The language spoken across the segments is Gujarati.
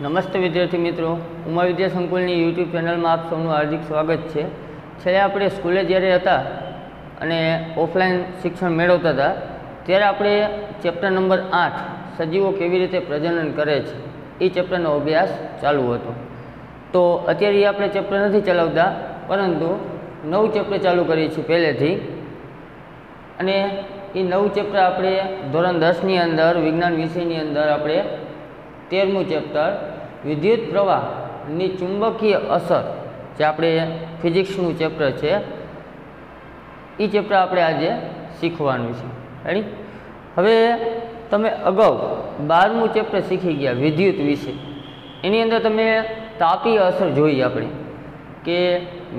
નમસ્તે વિદ્યાર્થી મિત્રો, ઉમા વિદ્યા સંકુલની યુટ્યુબ ચેનલમાં આપ સૌનું હાર્દિક સ્વાગત છે। છેલ્લે આપણે સ્કૂલે જ્યારે હતા અને ઓફલાઈન શિક્ષણ મેળવતા હતા ત્યારે આપણે ચેપ્ટર નંબર 8 સજીવો કેવી રીતે પ્રજનન કરે છે એ ચેપ્ટરનો અભ્યાસ ચાલુ હતો। તો અત્યારે આપણે ચેપ્ટર નથી ચલાવતા, પરંતુ નવું ચેપ્ટર ચાલુ કરીએ છીએ પહેલેથી, અને એ નવું ચેપ્ટર આપણે ધોરણ 10ની અંદર વિજ્ઞાન વિષયની અંદર આપણે 13મું ચેપ્ટર વિદ્યુત પ્રવાહની ચુંબકીય અસર, જે આપણે ફિઝિક્સનું ચેપ્ટર છે, એ ચેપ્ટર આપણે આજે શીખવાનું છે। રેડી? હવે તમે અગાઉ 12મું ચેપ્ટર શીખી ગયા વિદ્યુત વિશે, એની અંદર તમે તાપીય અસર જોઈ આપણે કે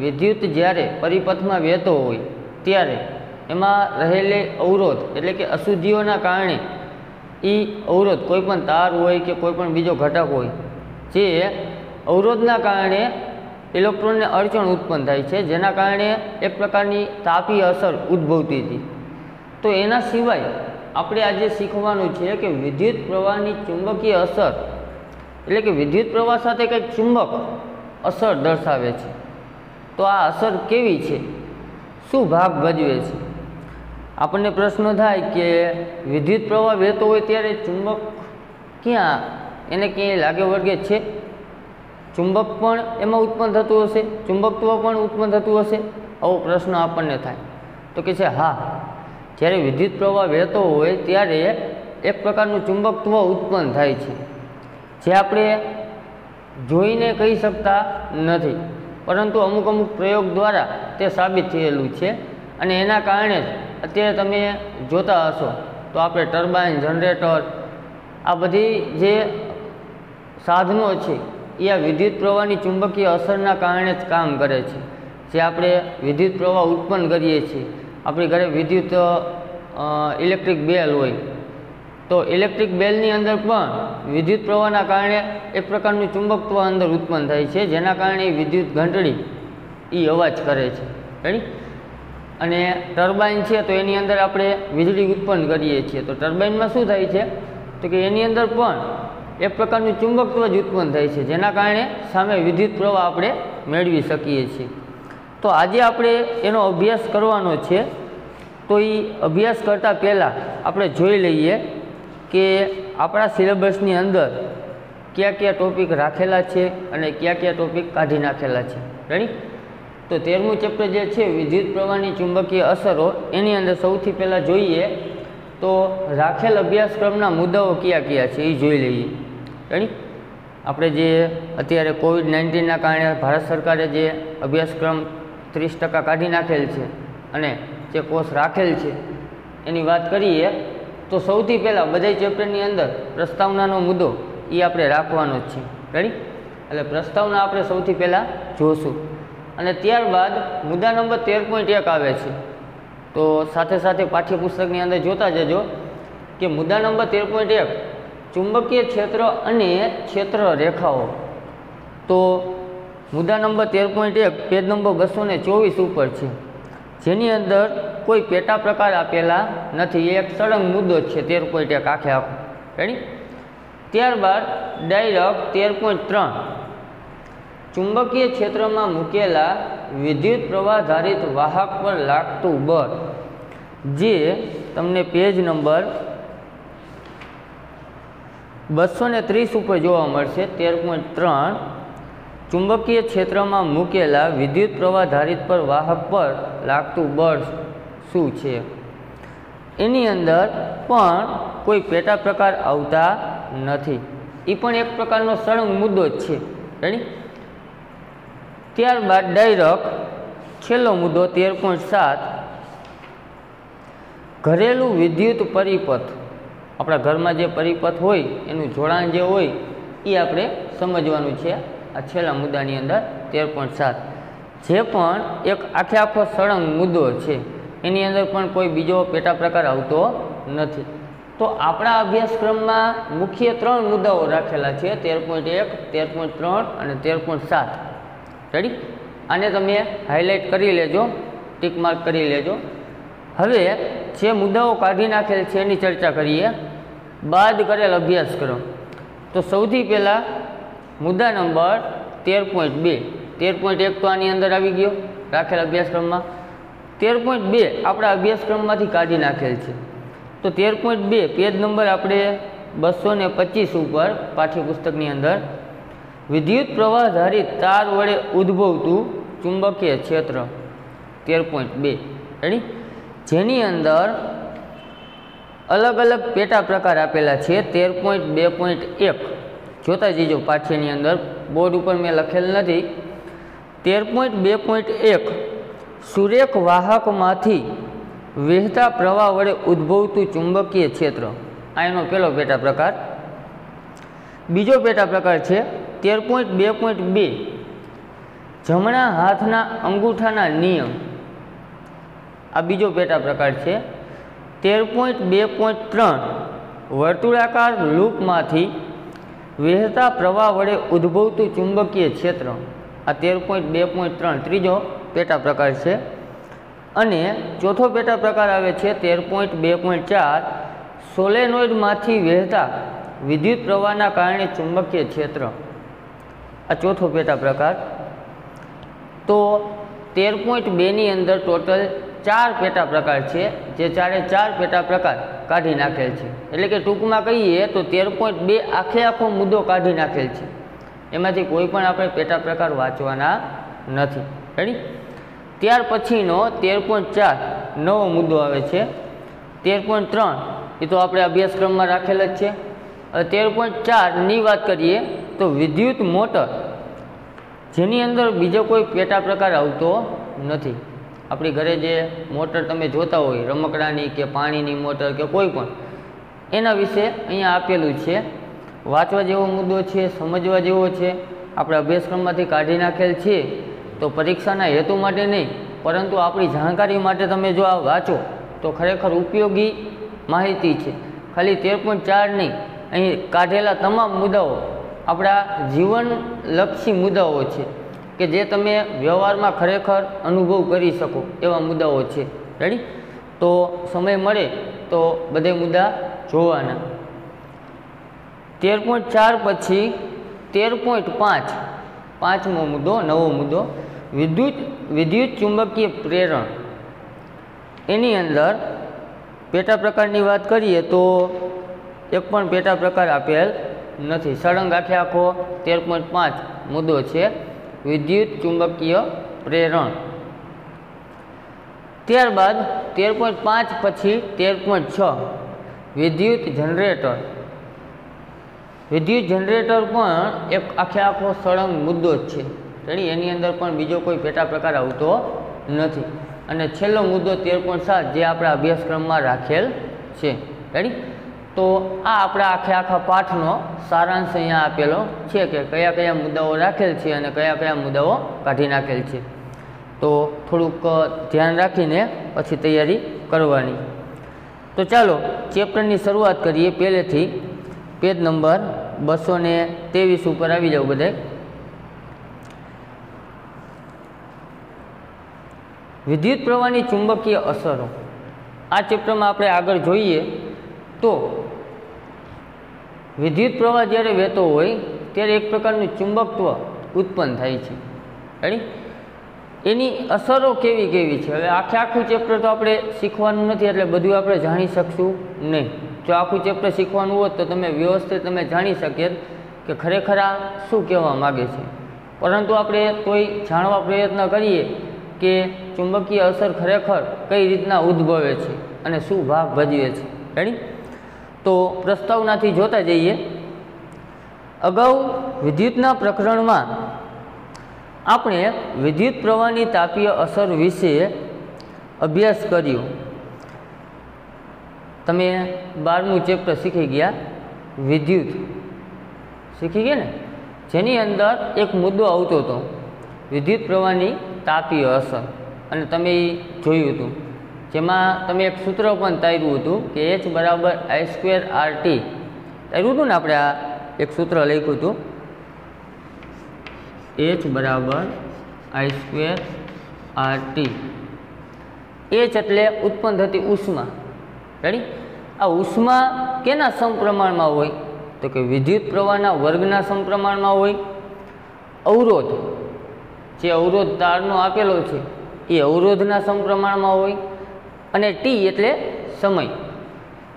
વિદ્યુત જ્યારે પરિપથમાં વહેતો હોય ત્યારે એમાં રહેલી અવરોધ એટલે કે અશુદ્ધિઓના કારણે એ અવરોધ કોઈ પણ તાર હોય કે કોઈ પણ બીજો ઘટક હોય, જે અવરોધના કારણે ઇલેક્ટ્રોનને અડચણ ઉત્પન્ન થાય છે, જેના કારણે એક પ્રકારની તાપીય અસર ઉદ્ભવતી હતી। તો એના સિવાય આપણે આજે શીખવાનું છે કે વિદ્યુત પ્રવાહની ચુંબકીય અસર એટલે કે વિદ્યુત પ્રવાહ સાથે કંઈક ચુંબક અસર દર્શાવે છે। તો આ અસર કેવી છે, શું ભાગ ભજવે છે? આપણને પ્રશ્ન થાય કે વિદ્યુત પ્રવાહ વહેતો હોય ત્યારે ચુંબક ક્યાં એને ક્યાંય લાગે વળગે છે? ચુંબક પણ એમાં ઉત્પન્ન થતું હશે, ચુંબકત્વ પણ ઉત્પન્ન થતું હશે? આવો પ્રશ્ન આપણને થાય તો કે છે હા, જ્યારે વિદ્યુત પ્રવાહ વહેતો હોય ત્યારે એક પ્રકારનું ચુંબકત્વ ઉત્પન્ન થાય છે, જે આપણે જોઈને કહી શકતા નથી, પરંતુ અમુક અમુક પ્રયોગ દ્વારા તે સાબિત થયેલું છે। અને એના કારણે અત્યારે તમે જોતા હશો તો આપણે ટર્બાઇન, જનરેટર, આ બધી જે સાધનો છે એ આ વિદ્યુત પ્રવાહની ચુંબકીય અસરના કારણે જ કામ કરે છે। જે આપણે વિદ્યુત પ્રવાહ ઉત્પન્ન કરીએ છીએ, આપણી ઘરે વિદ્યુત ઇલેક્ટ્રિક બેલ હોય તો ઇલેક્ટ્રિક બેલની અંદર પણ વિદ્યુત પ્રવાહના કારણે એક પ્રકારનું ચુંબકત્વ અંદર ઉત્પન્ન થાય છે, જેના કારણે વિદ્યુત ઘંટડી એ અવાજ કરે છે। રેડી? અને ટર્બાઇન છે તો એની અંદર આપણે વીજળી ઉત્પન્ન કરીએ છીએ, તો ટર્બાઇનમાં શું થાય છે તો કે એની અંદર પણ એક પ્રકારનું ચુંબકત્વ જ ઉત્પન્ન થાય છે, જેના કારણે સામે વિદ્યુત પ્રવાહ આપણે મેળવી શકીએ છીએ। તો આજે આપણે એનો અભ્યાસ કરવાનો છે। તો એ અભ્યાસ કરતાં પહેલાં આપણે જોઈ લઈએ કે આપણા સિલેબસની અંદર કયા કયા ટોપિક રાખેલા છે અને કયા કયા ટોપિક કાઢી નાખેલા છે। રેડી? તો 13મું ચેપ્ટર જે છે વિદ્યુત પ્રવાહની ચુંબકીય અસરો, એની અંદર સૌથી પહેલાં જોઈએ તો રાખેલ અભ્યાસક્રમના મુદ્દાઓ કયા કયા છે એ જોઈ લઈએ। રેડી? આપણે જે અત્યારે કોવિડ-19ના કારણે ભારત સરકારે જે અભ્યાસક્રમ 30% કાઢી નાખેલ છે અને જે કોર્સ રાખેલ છે એની વાત કરીએ તો સૌથી પહેલાં બધા ચેપ્ટરની અંદર પ્રસ્તાવનાનો મુદ્દો એ આપણે રાખવાનો જ છે। રેડી? એટલે પ્રસ્તાવના આપણે સૌથી પહેલાં જોશું, અને ત્યારબાદ મુદ્દા નંબર 13.1 આવે છે। તો સાથે સાથે પાઠ્યપુસ્તકની અંદર જોતા જજો કે મુદ્દા નંબર 13.1 ચુંબકીય ક્ષેત્ર અને ક્ષેત્ર રેખાઓ। તો મુદ્દા નંબર 13.1 પેજ નંબર 224 ઉપર છે, જેની અંદર કોઈ પેટા પ્રકાર આપેલા નથી, એક સળંગ મુદ્દો જ છે 13.1 આખે આખો। રેડી? ત્યારબાદ ડાયરેક્ટ 13.3 ચુંબકીય ક્ષેત્રમાં મૂકેલા વિદ્યુત પ્રવાહધારિત વાહક પર લાગતું બળ, જે તમને પેજ નંબર 230 ઉપર જોવા મળશે। 13.3 ચુંબકીય ક્ષેત્રમાં મૂકેલા વિદ્યુત પ્રવાહધારિત પર વાહક પર લાગતું બળ શું છે? એની અંદર પણ કોઈ પેટા પ્રકાર આવતા નથી, એ પણ એક પ્રકારનો સળંગ મુદ્દો જ છે। રેડી? ત્યારબાદ ડાયરેક્ટ છેલ્લો મુદ્દો 13.7 ઘરેલું વિદ્યુત પરિપથ, આપણા ઘરમાં જે પરિપથ હોય એનું જોડાણ જે હોય એ આપણે સમજવાનું છે આ છેલ્લા મુદ્દાની અંદર 13.7, જે પણ એક આખે આખો સળંગ મુદ્દો છે, એની અંદર પણ કોઈ બીજો પેટા પ્રકાર આવતો નથી। તો આપણા અભ્યાસક્રમમાં મુખ્ય 3 મુદ્દાઓ રાખેલા છે, 13.1, 13.3 અને 13.7। રેડી? આને તમે હાઇલાઇટ કરી લેજો, ટીક માર્ક કરી લેજો। હવે જે મુદ્દાઓ કાઢી નાખેલ છે એની ચર્ચા કરીએ। બાદ કરેલ અભ્યાસક્રમ, તો સૌથી પહેલાં મુદ્દા નંબર 13.2 13.1 તો આની અંદર આવી ગયો રાખેલ અભ્યાસક્રમમાં, 13.2 આપણા અભ્યાસક્રમમાંથી કાઢી નાખેલ છે. તો 13.2 પેજ નંબર આપણે 225 ઉપર પાઠ્યપુસ્તકની અંદર વિદ્યુત પ્રવાહ ધારિત તાર વડે ઉદ્ભવતું ચુંબકીય ક્ષેત્ર 13.2 રેડી, જેની અંદર અલગ અલગ પેટા પ્રકાર આપેલા છે. 13.2.1 જોતા જઈજો પાઠ્યની અંદર, બોર્ડ ઉપર મેં લખેલ નથી. 13.2.1 સુરેખ વાહકમાંથી વહેતા પ્રવાહ વડે ઉદ્ભવતું ચુંબકીય ક્ષેત્ર, આ એનો પહેલો પેટા પ્રકાર. બીજો પેટા પ્રકાર છે 13.2.2 જમણા હાથના અંગૂઠાના નિયમ, આ બીજો પેટા પ્રકાર છે. 13.2.3 વર્તુળાકાર લૂપમાંથી વહેતા પ્રવાહ વડે ઉદ્ભવતું ચુંબકીય ક્ષેત્ર, આ 13.2.3 ત્રીજો પેટા પ્રકાર છે. અને ચોથો પેટા પ્રકાર આવે છે 13.2.4 સોલેનોઇડમાંથી વહેતા વિદ્યુત પ્રવાહના કારણે ચુંબકીય ક્ષેત્ર, આ ચોથો પેટા પ્રકાર. તો 13.2ની અંદર ટોટલ 4 પેટા પ્રકાર છે, જે 4 પેટા પ્રકાર કાઢી નાખેલ છે. એટલે કે ટૂંકમાં કહીએ તો 13.2 આખો મુદ્દો કાઢી નાખેલ છે, એમાંથી કોઈ પણ આપણે પેટા પ્રકાર વાંચવાના નથી. રેડી. ત્યાર પછીનો 13.4 નવો મુદ્દો આવે છે. 13.3 એ તો આપણે અભ્યાસક્રમમાં રાખેલ જ છે. 13.4ની વાત કરીએ તો વિદ્યુત મોટર, જેની અંદર બીજો કોઈ પેટા પ્રકાર આવતો નથી. આપણી ઘરે જે મોટર તમે જોતા હોય રમકડાની કે પાણીની મોટર કે કોઈ પણ, એના વિશે અહીંયા આપેલું છે. વાંચવા જેવો મુદ્દો છે, સમજવા જેવો છે, આપણે અભ્યાસક્રમમાંથી કાઢી નાખેલ છે. તો પરીક્ષાના હેતુ માટે નહીં, પરંતુ આપણી જાણકારી માટે તમે જો આ વાંચો તો ખરેખર ઉપયોગી માહિતી છે. ખાલી 13.4 નહીં, અહીં કાઢેલા તમામ મુદ્દાઓ આપણા જીવનલક્ષી મુદ્દાઓ છે કે જે તમે વ્યવહારમાં ખરેખર અનુભવ કરી શકો એવા મુદ્દાઓ છે. રેડી. તો સમય મળે તો બધે મુદ્દા જોવાના. 13.4 પછી 13.5 પાંચમો મુદ્દો, નવો મુદ્દો, વિદ્યુત ચુંબકીય પ્રેરણ. એની અંદર પેટા પ્રકારની વાત કરીએ તો એક પણ પેટા પ્રકાર આપેલ નથી. સળંગ આખો 13.5 મુદ્દો છે વિદ્યુત ચુંબકીય પ્રેરણ. ત્યારબાદ 13.5 પછી 13.6 વિદ્યુત જનરેટર. વિદ્યુત જનરેટર પણ એક આખો સળંગ મુદ્દો જ છે. રેડી. એની અંદર પણ બીજો કોઈ પેટા પ્રકાર આવતો નથી. અને છેલ્લો મુદ્દો 13.7 જે આપણા અભ્યાસક્રમમાં રાખેલ છે. રેડી. તો આ આપણા આખા પાઠનો સારાંશ અહીંયા આપેલો છે કે કયા કયા મુદ્દાઓ રાખેલ છે અને કયા કયા મુદ્દાઓ કાઢી નાખેલ છે. તો થોડુંક ધ્યાન રાખીને પછી તૈયારી કરવાની. તો ચાલો ચેપ્ટરની શરૂઆત કરીએ. પહેલેથી પેજ નંબર 223 ઉપર આવી જાવ બધા. વિદ્યુત પ્રવાહની ચુંબકીય અસરો. આ ચેપ્ટરમાં આપણે આગળ જોઈએ તો વિદ્યુત પ્રવાહ જ્યારે વહેતો હોય ત્યારે એક પ્રકારનું ચુંબકત્વ ઉત્પન્ન થાય છે. રેડી. એની અસરો કેવી કેવી છે, હવે આખું ચેપ્ટર તો આપણે શીખવાનું નથી, એટલે બધું આપણે જાણી શકશું નહીં. જો આખું ચેપ્ટર શીખવાનું હોત તો તમે વ્યવસ્થિત તમે જાણી શકીએ કે ખરેખર આ શું કહેવા માગે છે. પરંતુ આપણે કોઈ જાણવા પ્રયત્ન કરીએ કે ચુંબકીય અસર ખરેખર કઈ રીતના ઉદ્ભવે છે અને શું ભાગ ભજવે છે. રેડી. તો પ્રસ્તાવનાથી જોતા જઈએ. અગાઉ વિદ્યુતના પ્રકરણમાં આપણે વિદ્યુત પ્રવાહની તાપીય અસર વિશે અભ્યાસ કર્યો. તમે 12મું ચેપ્ટર શીખી ગયા, વિદ્યુત શીખી ગયા ને, જેની અંદર એક મુદ્દો આવતો હતો વિદ્યુત પ્રવાહની તાપીય અસર, અને તમે એ જોયું હતું. જેમાં તમે એક સૂત્ર પણ તાર્યું હતું કે H = I²RT. તાર્યું હતું ને આપણે, આ એક સૂત્ર લખ્યું હતું H = I²RT. H એટલે ઉત્પન્ન થતી ઉષ્મા. રેડી. આ ઉષ્મા કેના સમપ્રમાણમાં હોય તો કે વિદ્યુત પ્રવાહના વર્ગના સમપ્રમાણમાં હોય. અવરોધ, જે અવરોધ તારનો આપેલો છે એ અવરોધના સમપ્રમાણમાં હોય, અને ટી એટલે સમય,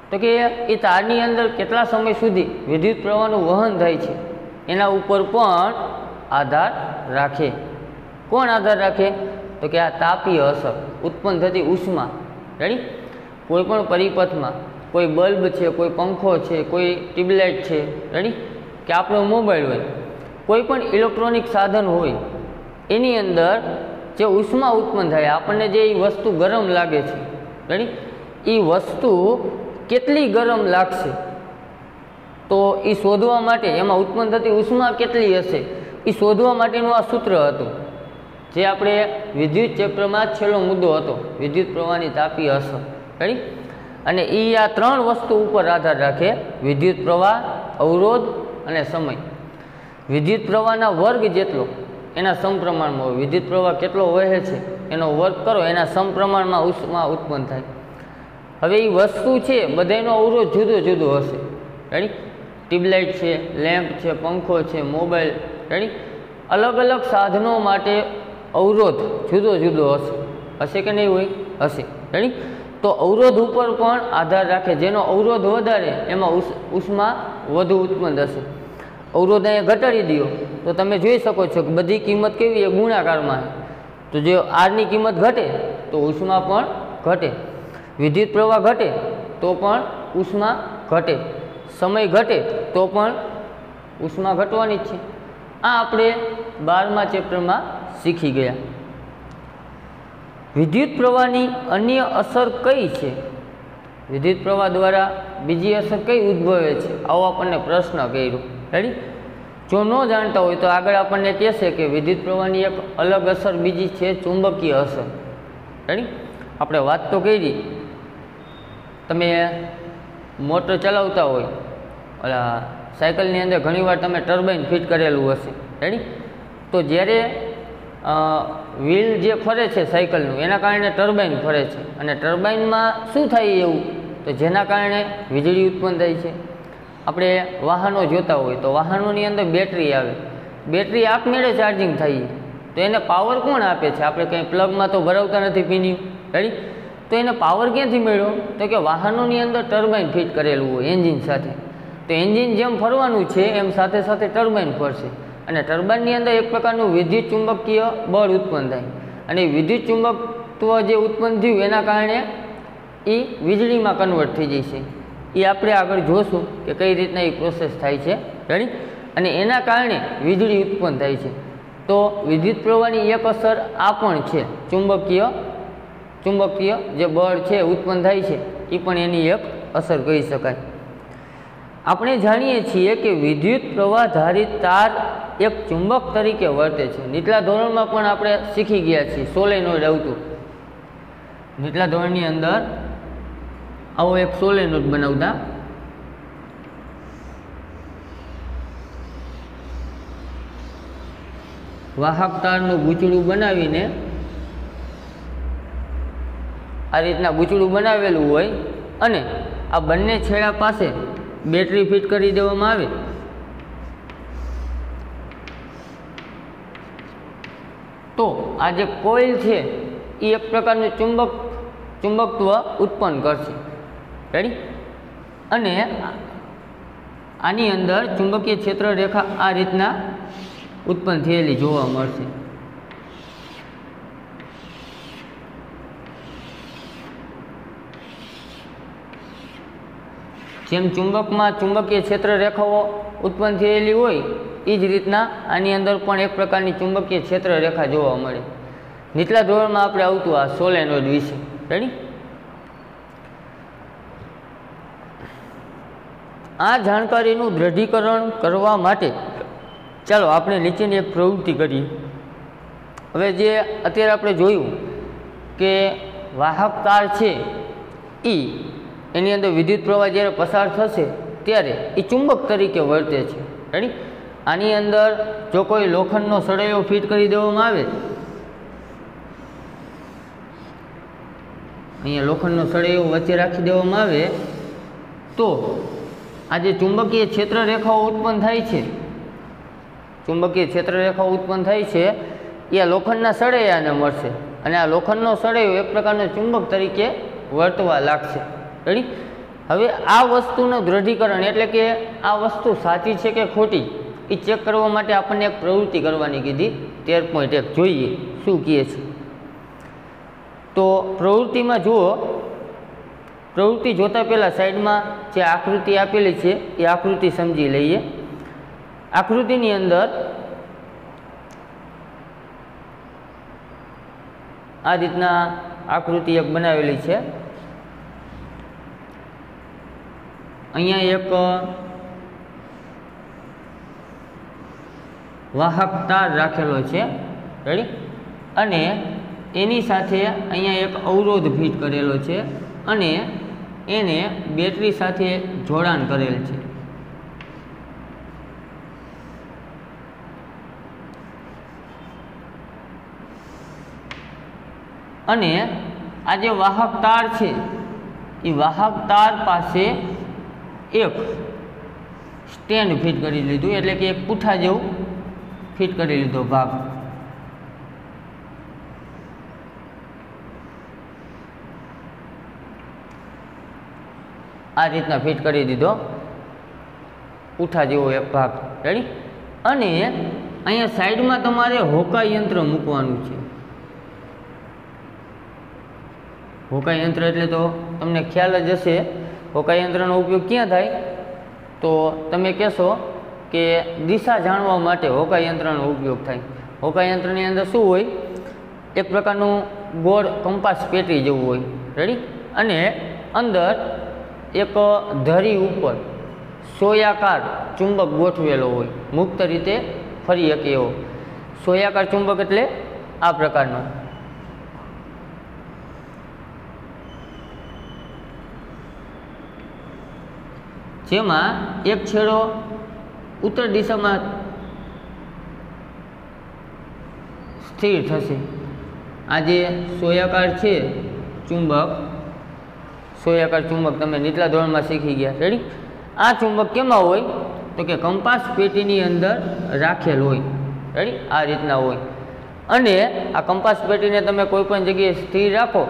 તો કે એ તારની અંદર કેટલા સમય સુધી વિદ્યુત પ્રવાહનું વહન થાય છે એના ઉપર પણ આધાર રાખે. કોણ આધાર રાખે? તો કે આ તાપીય અસર, ઉત્પન્ન થતી ઉષ્મા. રેડી? કોઈ પણ પરિપથમાં કોઈ બલ્બ છે, કોઈ પંખો છે, કોઈ ટ્યુબલાઇટ છે, રેડી, કે આપણો મોબાઈલ હોય, કોઈ પણ ઇલેક્ટ્રોનિક સાધન હોય, એની અંદર જે ઉષ્મા ઉત્પન્ન થાય, આપણને જે એ વસ્તુ ગરમ લાગે છે, રેડી, એ વસ્તુ કેટલી ગરમ લાગશે તો એ શોધવા માટે, એમાં ઉત્પન્ન થતી ઉષ્મા કેટલી હશે એ શોધવા માટેનું આ સૂત્ર હતું, જે આપણે વિદ્યુત ચેપ્ટરમાં છેલ્લો મુદ્દો હતો, વિદ્યુત પ્રવાહની તાપીય અસર. રેડી? અને એ આ ત્રણ વસ્તુ ઉપર આધાર રાખે: વિદ્યુત પ્રવાહ, અવરોધ અને સમય. વિદ્યુત પ્રવાહના વર્ગ જેટલો એના સમપ્રમાણમાં હોય, વિદ્યુત પ્રવાહ કેટલો વહે છે એનો વર્ગ કરો, એના સમપ્રમાણમાં ઉષ્મા ઉત્પન્ન થાય. હવે એ વસ્તુ છે બધાનો અવરોધ જુદો જુદો હશે. રેડી? ટ્યુબલાઇટ છે, લેમ્પ છે, પંખો છે, મોબાઈલ, રેડી, અલગ અલગ સાધનો માટે અવરોધ જુદો જુદો હશે. હશે કે નહીં હોય? હશે. રેડી? તો અવરોધ ઉપર પણ આધાર રાખે, જેનો અવરોધ વધારે એમાં ઉષ્મા વધુ ઉત્પન્ન થશે. અવરોધ અહીંયા ઘટાડી દો તો તમે જોઈ શકો છો કે બધી કિંમત કેવી એ ગુણાકારમાં. તો જો આરની કિંમત ઘટે તો ઉષ્મા પણ ઘટે, વિદ્યુત પ્રવાહ ઘટે તો પણ ઉષ્મા ઘટે, સમય ઘટે તો પણ ઉષ્મા ઘટવાની જ છે. આ આપણે 12મા ચેપ્ટરમાં શીખી ગયા. વિદ્યુત પ્રવાહની અન્ય અસર કઈ છે? વિદ્યુત પ્રવાહ દ્વારા બીજી અસર કઈ ઉદ્ભવે છે? આવો આપણને પ્રશ્ન કર્યો. રેડી? જો ન જાણતા હોય તો આગળ આપણને કહેશે કે વિદ્યુત પ્રવાહની એક અલગ અસર બીજી છે, ચુંબકીય અસર. રેડી? આપણે વાત તો કરી, તમે મોટર ચલાવતા હોય, ઓલા સાયકલની અંદર ઘણીવાર તમે ટર્બાઇન ફિટ કરેલું હશે. રેડી? તો જ્યારે વ્હીલ જે ફરે છે સાયકલનું, એના કારણે ટર્બાઇન ફરે છે, અને ટર્બાઇનમાં શું થાય એવું તો જેના કારણે વીજળી ઉત્પન્ન થાય છે. આપણે વાહનો જોતા હોય તો વાહનોની અંદર બેટરી આવે, બેટરી આપમેળે ચાર્જિંગ થાય તો એને પાવર કોણ આપે છે? આપણે કંઈ પ્લગમાં તો ભરાવતા નથી પીન્યું. રેડી? તો એને પાવર ક્યાંથી મળ્યો? તો કે વાહનોની અંદર ટર્બાઇન ફિટ કરેલું હોય એન્જિન સાથે. તો એન્જિન જેમ ફરવાનું છે એમ સાથે સાથે ટર્બાઇન ફરશે, અને ટર્બાઇનની અંદર એક પ્રકારનું વિદ્યુત ચુંબકીય બળ ઉત્પન્ન થાય, અને વિદ્યુત ચુંબકત્વ જે ઉત્પન્ન થયું એના કારણે એ વીજળીમાં કન્વર્ટ થઈ જશે. એ આપણે આગળ જોશું કે કઈ રીતના એ પ્રોસેસ થાય છે. રેડી? અને એના કારણે વીજળી ઉત્પન્ન થાય છે. તો વિદ્યુત પ્રવાહની એક અસર આ પણ છે, ચુંબકીય જે બળ છે ઉત્પન્ન થાય છે, એ પણ એની એક અસર કહી શકાય. આપણે જાણીએ છીએ કે વિદ્યુત પ્રવાહ ધારિત તાર એક ચુંબક તરીકે વર્તે છે. નીચલા ધોરણમાં પણ આપણે શીખી ગયા છીએ, સોલેનોઇડ આવતું. નીચલા ધોરણની અંદર આવો એક સોલેનોઇડ બનાવતા. વાહક તારનું ગૂંચળું બનાવીને આ રીતના ગૂંચળું બનાવેલું હોય, અને આ બંને છેડા પાસે બેટરી ફિટ કરી દેવામાં આવે. તો આ જે કોઇલ છે એ એક પ્રકારનું ચુંબકત્વ ઉત્પન્ન કરશે. રેડી? અને આની અંદર ચુંબકીય ક્ષેત્ર રેખા આ રીતના ઉત્પન્ન થયેલી જોવા મળશે. જેમ ચુંબકમાં ચુંબકીય ક્ષેત્ર રેખાઓ ઉત્પન્ન થયેલી હોય એ જ રીતના આની અંદર પણ એક પ્રકારની ચુંબકીય ક્ષેત્ર રેખા જોવા મળે. નીચલા ધોરણમાં આપણે આવતું આ સોલેનોઇડ વિશે. રેડી? આ જાણકારીનું દૃઢીકરણ કરવા માટે ચાલો આપણે નીચેની એક પ્રવૃત્તિ કરીએ. હવે જે અત્યારે આપણે જોયું કે વાહક તાર છે એની અંદર વિદ્યુત પ્રવાહ જ્યારે પસાર થશે ત્યારે એ ચુંબક તરીકે વર્તે છે. રેડી? આની અંદર જો કોઈ લોખંડનો સળિયો ફિટ કરી દેવામાં આવે, અહીંયા લોખંડનો સળિયો વચ્ચે રાખી દેવામાં આવે તો આ જે ચુંબકીય ક્ષેત્ર રેખાઓ ઉત્પન્ન થાય છે ચુંબકીય ક્ષેત્રરેખાઓ ઉત્પન્ન થાય છે એ લોખંડના સળિયાને મળશે અને આ લોખંડનો સળિયો એક પ્રકારનો ચુંબક તરીકે વર્તવા લાગશે. રેડી. હવે આ વસ્તુનું દૃઢીકરણ એટલે કે આ વસ્તુ સાચી છે કે ખોટી એ ચેક કરવા માટે આપણને એક પ્રવૃત્તિ કરવાની કીધી. 13.1 જોઈએ શું કહે છે. તો પ્રવૃત્તિમાં જુઓ, પ્રવૃત્તિ જોતા પહેલાં સાઈડમાં જે આકૃતિ આપેલી છે એ આકૃતિ સમજી લઈએ. આકૃતિની અંદર આ રીતના આકૃતિ એક બનાવેલી છે. અહીંયા એક વાહક તાર રાખેલો છે. રેડી. અને એની સાથે અહીંયા એક અવરોધ ફિટ કરેલો છે અને એને બેટરી સાથે જોડાણ કરેલ છે. અને આ જે વાહક તાર છે એ વાહક તાર પાસે એક સ્ટેન્ડ ફિટ કરી લીધું, એટલે કે એક પૂઠા જેવું ફિટ કરી લીધો ભાગ. આ રીતના ફિટ કરી દીધો પૂઠા જેવો એક ભાગ. રેડી. અને અહીંયા સાઈડમાં તમારે હોકાઈ યંત્ર મૂકવાનું છે. હોકાઈ યંત્ર એટલે તો તમને ખ્યાલ જ હશે. હોકાઈ યંત્રનો ઉપયોગ ક્યાં થાય? તો તમે કહેશો કે દિશા જાણવા માટે હોકાઈ યંત્રનો ઉપયોગ થાય. હોકાઈ યંત્રની અંદર શું હોય? એક પ્રકારનું ગોળ કંપાસ પેટી જેવું હોય. રેડી. અને અંદર એક ધરી ઉપર સોયાકાર ચુંબક ગોઠવેલો હોય, મુક્ત રીતે ફરી શકે એવો. સોયાકાર ચુંબક એટલે આ પ્રકારનો. જેમાં એક છેડો ઉત્તર દિશામાં સ્થિર થશે. આ જે સોયાકાર છે ચુંબક, સોયાકાર ચુંબક તમે નીચલા ધોરણમાં શીખી ગયા. રેડી. આ ચુંબક કેમાં હોય? તો કે કંપાસ પેટીની અંદર રાખેલ હોય. રેડી. આ રીતના હોય. અને આ કંપાસ પેટીને તમે કોઈ પણ જગ્યાએ સ્થિર રાખો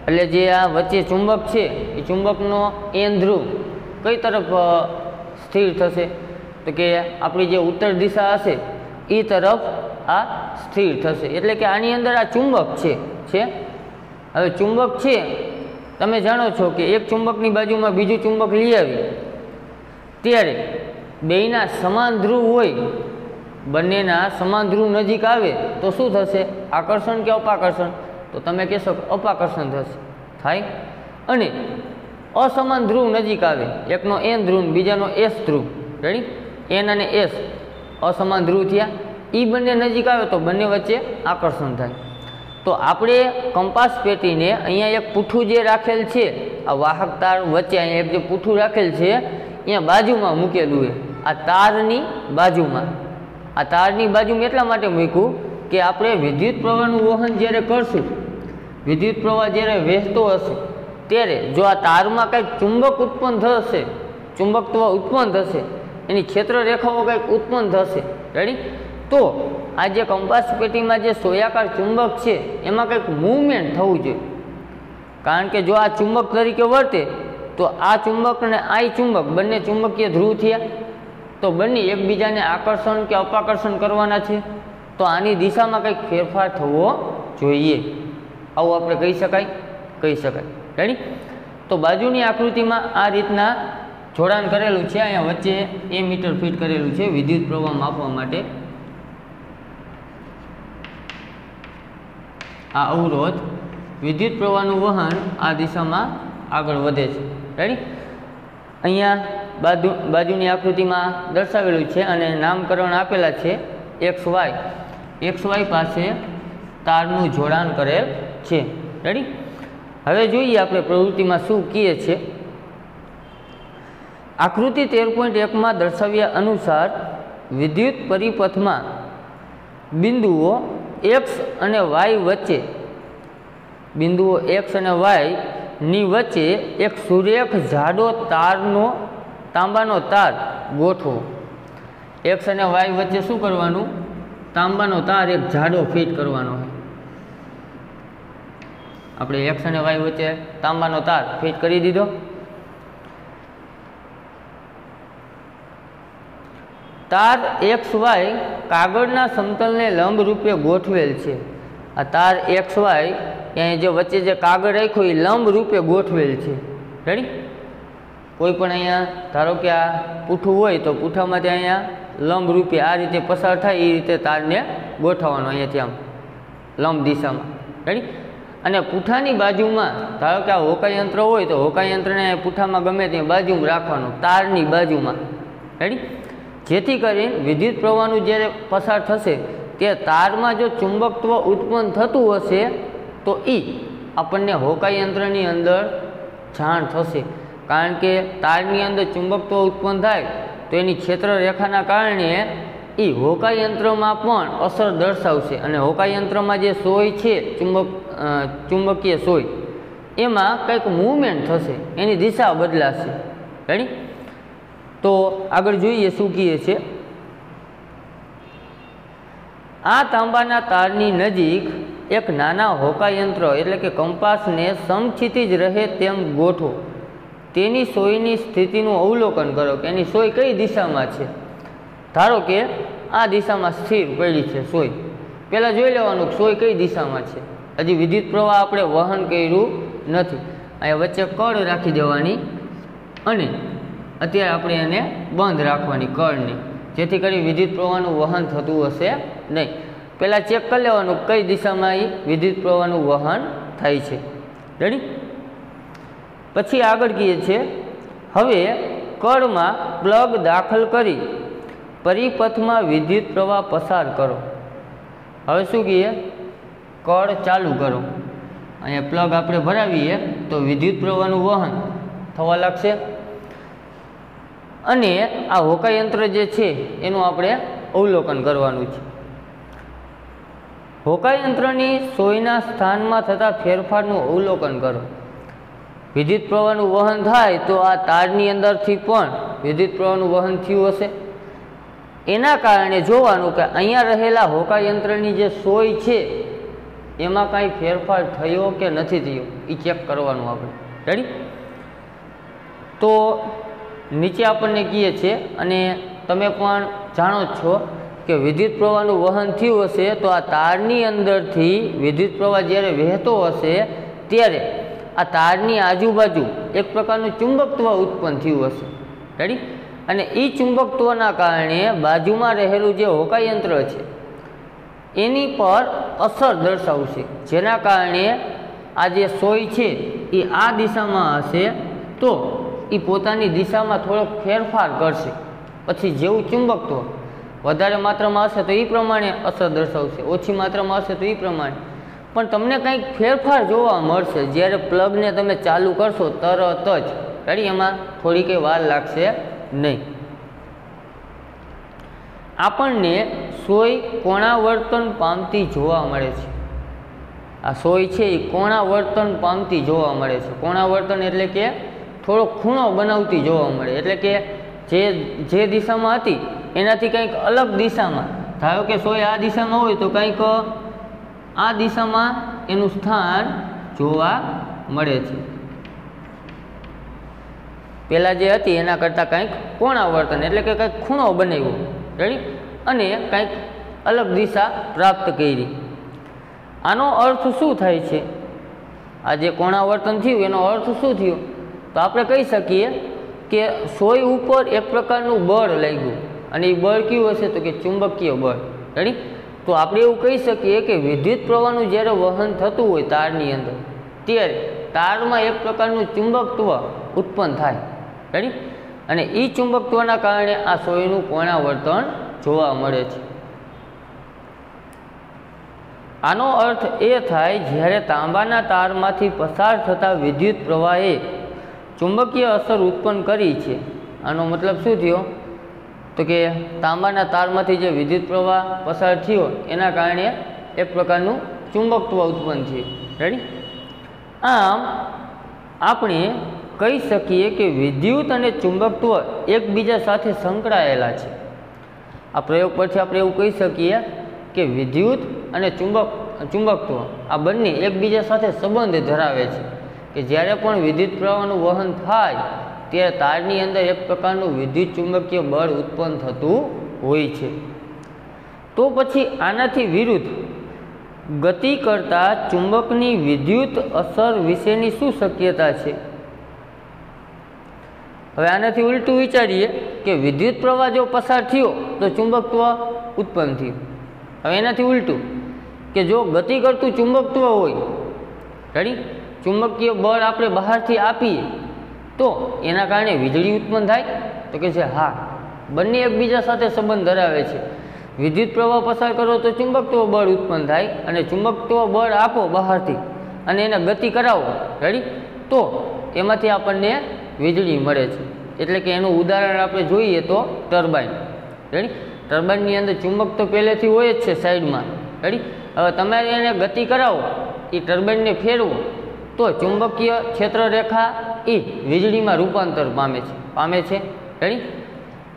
એટલે જે આ વચ્ચે ચુંબક છે એ ચુંબકનો એન ધ્રુવ કઈ તરફ સ્થિર થશે? તો કે આપણી જે ઉત્તર દિશા હશે એ તરફ આ સ્થિર થશે. એટલે કે આની અંદર આ ચુંબક છે. હવે ચુંબક છે, તમે જાણો છો કે એક ચુંબકની બાજુમાં બીજું ચુંબક લઈ આવી ત્યારે બેયના સમાન ધ્રુવ હોય, બંનેના સમાન ધ્રુવ નજીક આવે તો શું થશે? આકર્ષણ કે અપાકર્ષણ? તો તમે કહેશો કે અપાકર્ષણ થશે. થાય. અને અસમાન ધ્રુવ નજીક આવે, એકનો એન ધ્રુવ બીજાનો એસ ધ્રુવ. રેડી. એન અને એસ અસમાન ધ્રુવ થયા, એ બંને નજીક આવે તો બંને વચ્ચે આકર્ષણ થાય. તો આપણે કંપાસ પેટીને અહીંયા એક પૂઠું જે રાખેલ છે, આ વાહક તાર વચ્ચે અહીંયા એક જે પૂઠું રાખેલ છે અહીંયા બાજુમાં મૂકેલું છે. આ તારની બાજુમાં, આ તારની બાજુમાં એટલા માટે મૂક્યું કે આપણે વિદ્યુત પ્રવાહનું વહન જ્યારે કરશું, વિદ્યુત પ્રવાહ જ્યારે વહેતો હશે ત્યારે જો આ તારમાં કંઈક ચુંબક ઉત્પન્ન થશે, ચુંબકત્વ ઉત્પન્ન થશે, એની ક્ષેત્ર રેખાઓ કંઈક ઉત્પન્ન થશે. રેડી. તો આ જે કંપાસ પેટીમાં જે સોયાકાર ચુંબક છે એમાં કંઈક મૂવમેન્ટ થવું જોઈએ. કારણ કે જો આ ચુંબક તરીકે વર્તે તો આ ચુંબક અને આ ચુંબક બંને ચુંબકીય ધ્રુવ થયા, તો બંને એકબીજાને આકર્ષણ કે અપાકર્ષણ કરવાના છે. તો આની દિશામાં કંઈક ફેરફાર થવો જોઈએ. આવું આપણે કહી શકાય. રેડી. તો બાજુની આકૃતિમાં આ રીતના જોડાણ કરેલું છે. અહીંયા વચ્ચે એમીટર ફિટ કરેલું છે વિદ્યુત પ્રવાહ માપવા માટે. આ અવરોધ વિદ્યુત પ્રવાહનું વહન આ દિશામાં આગળ વધે છે. રેડી. અહીંયા બાજુની આકૃતિમાં દર્શાવેલું છે અને નામકરણ આપેલા છે XY પાસે તારનું જોડાણ કરેલ છે. રેડી. હવે જોઈએ આપણે પ્રવૃત્તિમાં શું કહે છે. આકૃતિ 13.1માં દર્શાવ્યા અનુસાર વિદ્યુત પરિપથમાં બિંદુઓ X અને Y વચ્ચે, બિંદુઓ X અને Y ની વચ્ચે એક સુરેખ જાડો તાંબાનો તાર ગોઠવો. એક્સ અને વાય વચ્ચે શું કરવાનું? તાંબાનો તાર એક જાડો ફિટ કરવાનો છે. આપણે એક્સ અને વાય વચ્ચે તાંબાનો તાર ફિટ કરી દીધો. તાર એક્સ વાય કાગળના સમતલને લંબ રૂપે ગોઠવેલ છે. આ તાર એક્સ વાય અહીંયા જે વચ્ચે જે કાગળ રાખ્યો એ લંબ રૂપે ગોઠવેલ છે. રેડી? કોઈ પણ અહીંયા ધારો કે આ પૂઠું હોય તો પૂઠામાંથી અહીંયા લંબ રૂપે આ રીતે પસાર થાય એ રીતે તારને ગોઠવવાનો અહીંયાથી આમ લંબ દિશામાં. રેડી? અને પૂઠાની બાજુમાં ધારો કે આ હોકાયંત્ર હોય તો હોકાયંત્રને પૂઠામાં ગમે ત્યાં બાજુમાં રાખવાનું, તારની બાજુમાં. રેડી? જેથી કરીને વિદ્યુત પ્રવાહનું જ્યારે પસાર થશે તે તારમાં જો ચુંબકત્વ ઉત્પન્ન થતું હશે તો એ આપણને હોકાયંત્રની અંદર જાણ થશે. કારણ કે તારની અંદર ચુંબકત્વ ઉત્પન્ન થાય તો એની ક્ષેત્રરેખાના કારણે એ હોકાયંત્રમાં પણ અસર દર્શાવશે. અને હોકાયંત્રમાં જે સોય છે ચુંબકીય સોય એમાં કંઈક મૂવમેન્ટ થશે, એની દિશા બદલાશે. રેડી? તો આગળ જોઈએ શું કહે છે. આ તાંબાના તારની નજીક એક નાના હોકાયંત્ર એટલે કે કંપાસને સમક્ષિતિજ રહે તેમ ગોઠવો. તેની સોયની સ્થિતિનું અવલોકન કરો કે એની સોય કઈ દિશામાં છે. ધારો કે આ દિશામાં સ્થિર પડી છે સોય. પહેલાં જોઈ લેવાનું સોય કઈ દિશામાં છે. હજી વિદ્યુત પ્રવાહ આપણે વહન કર્યું નથી. અહીંયા વચ્ચે કળ રાખી દેવાની અને અત્યારે આપણે એને બંધ રાખવાની કળને, જેથી કરી વિદ્યુત પ્રવાહનું વહન થતું હશે નહીં. પહેલાં ચેક કરી લેવાનું કઈ દિશામાં એ વિદ્યુત પ્રવાહનું વહન થાય છે. રેડી? પછી આગળ કહીએ છે હવે કળમાં પ્લગ દાખલ કરી પરિપથમાં વિદ્યુત પ્રવાહ પસાર કરો. હવે શું કહીએ? કળ ચાલુ કરો. અહીંયા પ્લગ આપણે ભરાવીએ તો વિદ્યુત પ્રવાહનું વહન થવા લાગશે. અને આ હોકાયંત્ર જે છે એનું આપણે અવલોકન કરવાનું છે. હોકાયંત્રની સોયના સ્થાનમાં થતા ફેરફારનું અવલોકન કરો. વિદ્યુત પ્રવાહનું વહન થાય તો આ તારની અંદરથી પણ વિદ્યુત પ્રવાહનું વહન થયું હશે. એના કારણે જોવાનું કે અહીંયા રહેલા હોકાયંત્રની જે સોય છે એમાં કાંઈ ફેરફાર થયો કે નથી થયો એ ચેક કરવાનું આપણે. રેડી? તો નીચે આપણને કહે છે અને તમે પણ જાણો જ છો કે વિદ્યુત પ્રવાહનું વહન થયું હશે તો આ તારની અંદરથી વિદ્યુત પ્રવાહ જ્યારે વહેતો હશે ત્યારે આ તારની આજુબાજુ એક પ્રકારનું ચુંબકત્વ ઉત્પન્ન થયું હશે. રેડી? અને એ ચુંબકત્વના કારણે બાજુમાં રહેલું જે હોકાયંત્ર છે એની પર અસર દર્શાવશે, જેના કારણે આ જે સોય છે એ આ દિશામાં હશે તો એ પોતાની દિશામાં થોડોક ફેરફાર કરશે. પછી જેવું ચુંબકત્વ વધારે માત્રામાં હશે તો એ પ્રમાણે અસર દર્શાવશે, ઓછી માત્રામાં હશે તો એ પ્રમાણે. પણ તમને કંઈક ફેરફાર જોવા મળશે જ્યારે પ્લગને તમે ચાલુ કરશો તરત જ. રેડી? એમાં થોડી કંઈ વાર લાગશે નહીં. આપણને સોય કોણાવર્તન પામતી જોવા મળે છે. આ સોય છે એ કોણાવર્તન પામતી જોવા મળે છે. કોણાવર્તન એટલે કે થોડો ખૂણો બનાવતી જોવા મળે. એટલે કે જે દિશામાં હતી એનાથી કંઈક અલગ દિશામાં, ધારો કે સોય આ દિશામાં હોય તો કંઈક આ દિશામાં એનું સ્થાન જોવા મળે છે. પહેલાં જે હતી એના કરતાં કંઈક કોણાવર્તન એટલે કે કંઈક ખૂણો બનાવ્યો. રેડી? અને કંઈક અલગ દિશા પ્રાપ્ત કરી. આનો અર્થ શું થાય છે? આ જે કોણાવર્તન થયું એનો અર્થ શું થયો? તો આપણે કહી શકીએ કે સોય ઉપર એક પ્રકારનું બળ લાગ્યું અને એ બળ કયું હશે? તો કે ચુંબકીય બળ. રેડી? તો આપણે એવું કહી શકીએ કે વિદ્યુત પ્રવાહનું જ્યારે વહન થતું હોય તારની અંદર ત્યારે તારમાં એક પ્રકારનું ચુંબકત્વ ઉત્પન્ન થાય. રેડી? અને એ ચુંબકત્વના કારણે આ સોયનું કોણાવર્તન જોવા મળે છે. આનો અર્થ એ થાય જ્યારે તાંબાના તારમાંથી પસાર થતા વિદ્યુત પ્રવાહે ચુંબકીય અસર ઉત્પન્ન કરી છે. આનો મતલબ શું થયો? તો કે તાંબાના તારમાંથી જે વિદ્યુત પ્રવાહ પસાર થયો એના કારણે એક પ્રકારનું ચુંબકત્વ ઉત્પન્ન થયું. રેડી? આમ આપણે કહી શકીએ કે વિદ્યુત અને ચુંબકત્વ એકબીજા સાથે સંકળાયેલા છે. આ પ્રયોગ પરથી આપણે એવું કહી શકીએ કે વિદ્યુત અને ચુંબકત્વ આ બંને એકબીજા સાથે સંબંધ ધરાવે છે કે જ્યારે પણ વિદ્યુત પ્રવાહનું વહન થાય ત્યારે તારની અંદર એક પ્રકારનું વિદ્યુત ચુંબકીય બળ ઉત્પન્ન થતું હોય છે. તો પછી આનાથી વિરુદ્ધ ગતિ કરતા ચુંબકની વિદ્યુત અસર વિશેની શું શક્યતા છે? હવે આનાથી ઉલટું વિચારીએ કે વિદ્યુત પ્રવાહ જો પસાર થયો તો ચુંબકત્વ ઉત્પન્ન થયું. હવે એનાથી ઉલટું કે જો ગતિ કરતું ચુંબકત્વ હોય, રેડી, ચુંબકીય બળ આપણે બહારથી આપીએ તો એના કારણે વીજળી ઉત્પન્ન થાય? તો કે છે હા, બંને એકબીજા સાથે સંબંધ ધરાવે છે. વિદ્યુત પ્રવાહ પસાર કરો તો ચુંબકત્વ બળ ઉત્પન્ન થાય અને ચુંબકત્વ બળ આપો બહારથી અને એને ગતિ કરાવો, રેડી, તો એમાંથી આપણને વીજળી મળે છે. એટલે કે એનું ઉદાહરણ આપણે જોઈએ તો ટર્બાઇન, રેડી. ટર્બાઇનની અંદર ચુંબક તો પહેલેથી હોય જ છે સાઈડમાં, રેડી. હવે તમારે એને ગતિ કરાવો, એ ટર્બાઇનને ફેરવો તો ચુંબકીય ક્ષેત્ર રેખા એ વીજળીમાં રૂપાંતર પામે છે, રેડી.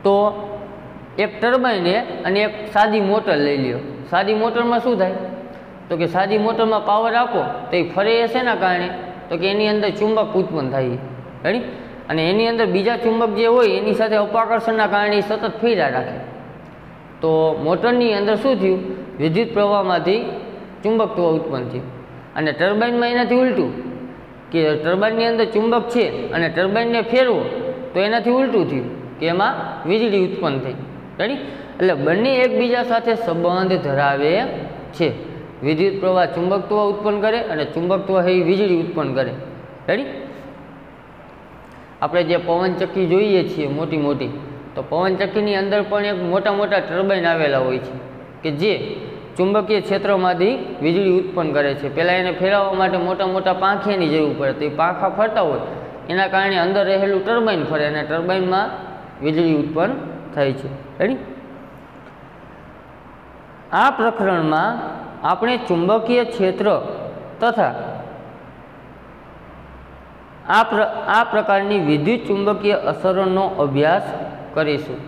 તો એક ટર્બાઇને અને એક સાદી મોટર લઈ લ્યો. સાદી મોટરમાં શું થાય? તો કે સાદી મોટરમાં પાવર આપો તો એ ફરે છે એના કારણે, તો કે એની અંદર ચુંબક ઉત્પન્ન થાય, રેડી. અને એની અંદર બીજા ચુંબક જે હોય એની સાથે અપાકર્ષણના કારણે એ સતત ફેર્યા રાખે. તો મોટરની અંદર શું થયું? વિદ્યુત પ્રવાહમાંથી ચુંબકત્વ ઉત્પન્ન થયું. અને ટર્બાઇનમાં એનાથી ઉલટું કે ટર્બાઇનની અંદર ચુંબક છે અને ટર્બાઇનને ફેરવો તો એનાથી ઉલટું થયું કે એમાં વીજળી ઉત્પન્ન થઈ, રેડી. એટલે બંને એકબીજા સાથે સંબંધ ધરાવે છે. વિદ્યુત પ્રવાહ ચુંબકત્વ ઉત્પન્ન કરે અને ચુંબકત્વ એ વીજળી ઉત્પન્ન કરે, રેડી. આપણે જે પવનચક્કી જોઈએ છીએ મોટી મોટી, તો પવનચક્કીની અંદર પણ એક મોટા મોટા ટર્બાઇન આવેલા હોય છે કે જે ચુંબકીય ક્ષેત્રમાંથી વીજળી ઉત્પન્ન કરે છે. પહેલાં એને ફેરવવા માટે મોટા મોટા પાંખિયાની જરૂર પડે, તો એ પાંખા ફરતા હોય એના કારણે અંદર રહેલું ટર્બાઇન ફરે અને ટર્બાઇનમાં વીજળી ઉત્પન્ન થાય છે, રેડી. આ પ્રકરણમાં આપણે ચુંબકીય ક્ષેત્ર તથા આ પ્રકારની વિદ્યુત ચુંબકીય અસરોનો અભ્યાસ કરીશું.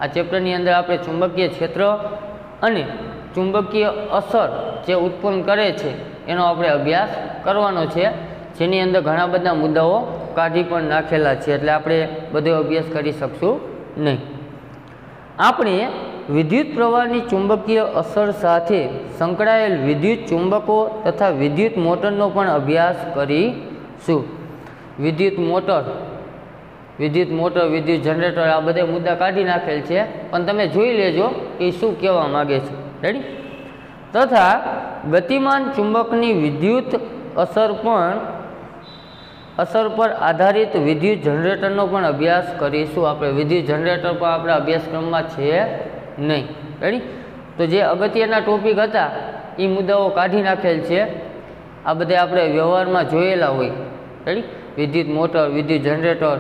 આ ચેપ્ટરની અંદર આપણે ચુંબકીય ક્ષેત્ર અને ચુંબકીય અસર જે ઉત્પન્ન કરે છે એનો આપણે અભ્યાસ કરવાનો છે, જેની અંદર ઘણા બધા મુદ્દાઓ કાઢી પણ નાખેલા છે, એટલે આપણે બધો અભ્યાસ કરી શકશું નહીં. આપણે વિદ્યુત પ્રવાહની ચુંબકીય અસર સાથે સંકળાયેલ વિદ્યુત ચુંબકો તથા વિદ્યુત મોટરનો પણ અભ્યાસ કરીશું. વિદ્યુત મોટર, વિદ્યુત જનરેટર, આ બધા મુદ્દા કાઢી નાખેલ છે, પણ તમે જોઈ લેજો કે શું કહેવા માગે છે, રેડી. તથા ગતિમાન ચુંબકની વિદ્યુત અસર પર આધારિત વિદ્યુત જનરેટરનો પણ અભ્યાસ કરીશું. આપણે વિદ્યુત જનરેટર પર આપણા અભ્યાસક્રમમાં છે નહીં, રેડી. તો જે અગત્યના ટોપિક હતા એ મુદ્દાઓ કાઢી નાખેલ છે. આ બધા આપણે વ્યવહારમાં જોયેલા હોય, રેડી. વિદ્યુત મોટર, વિદ્યુત જનરેટર,